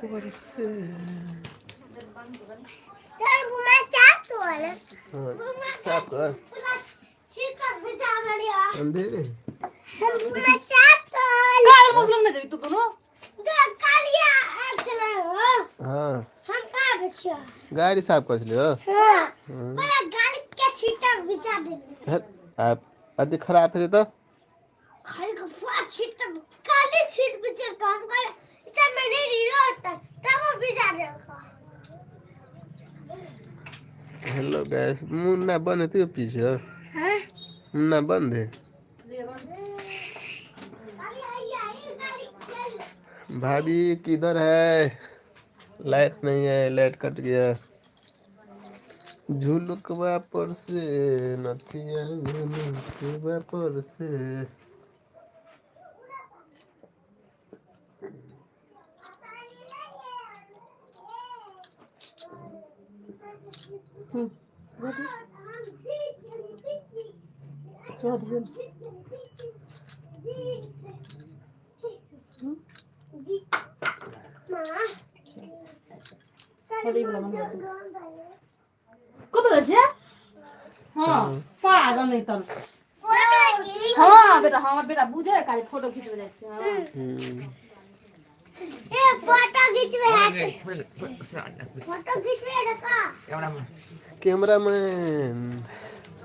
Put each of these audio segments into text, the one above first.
पर से साफ कर अंधेरे हाँ गाड़ी साफ कर लियो आप अति खराब है तो हेलो गैस मुन्ना बंद है पीछे मुन्ना बंद है भाभी किधर है लाइट नहीं है लाइट कट गया झुलुकवा पर से नथिया झुलुकवा पर से हाँ पागल नहीं तल हाँ बेटा बुझे काली फोटो खींचवे जाय छै ए फोटो खींचवे है फोटो खींचवे रे का कैमरामैन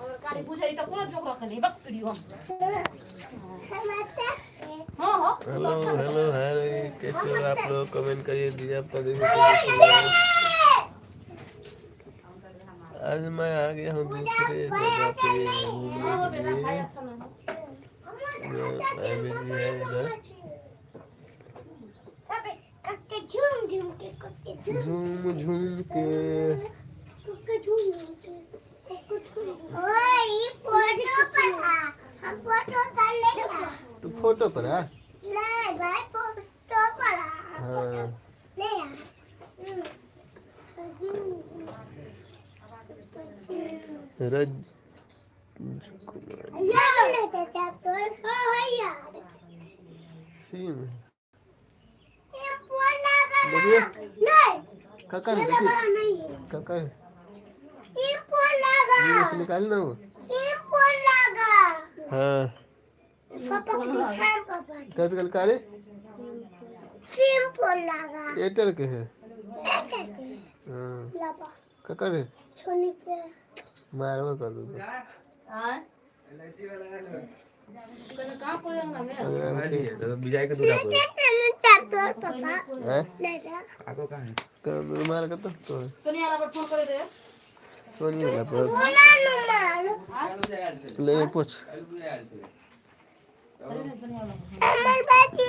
और काली बुझे त कोनो जोक रख नहीं बक वीडियो हाँ हाँ हेलो हेलो हाय कैसे हो आप लोग कमेंट करिए दीजिए आपका देखिए आज मैं आ गया हूँ दूसरे जगह पे घूमने के लिए है इधर झूम झूम के तू फोटो पर आ हाँ रज सीन देखिए काका ने देखिए काका से निकाल ना वो हाँ कद कल काले एयरटेल के है हाँ काका रे मारवा कर दो विजय के दूरा पर मार का तो सोनिया वाला पर फोन करे रे सोनिया पर ले पूछ हमर बाची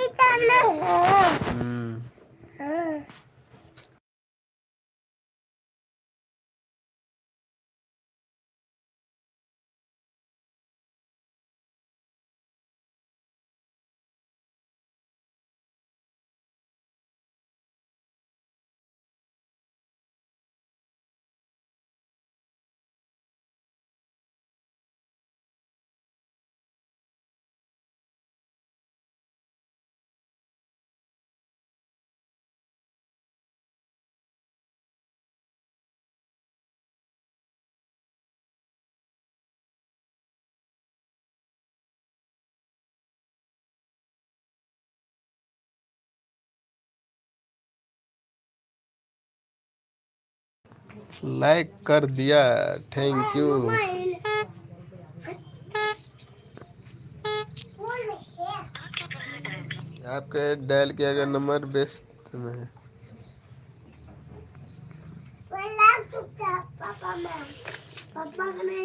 लाइक कर दिया थैंक यू आपके डायल किया गया नंबर व्यस्त में है पापा ने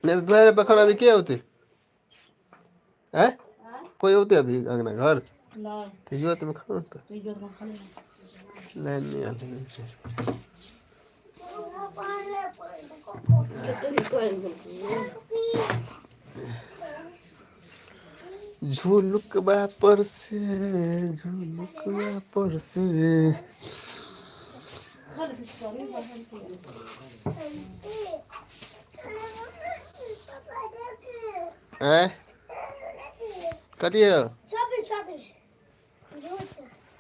नहीं तो तुम्हारे पे खाना भी क्या होते हैं? कोई होते अभी अंगना घर तो यो तुम खाओ तो लाइन नहीं आती झुलुक पर से झुलुक पर से कति हो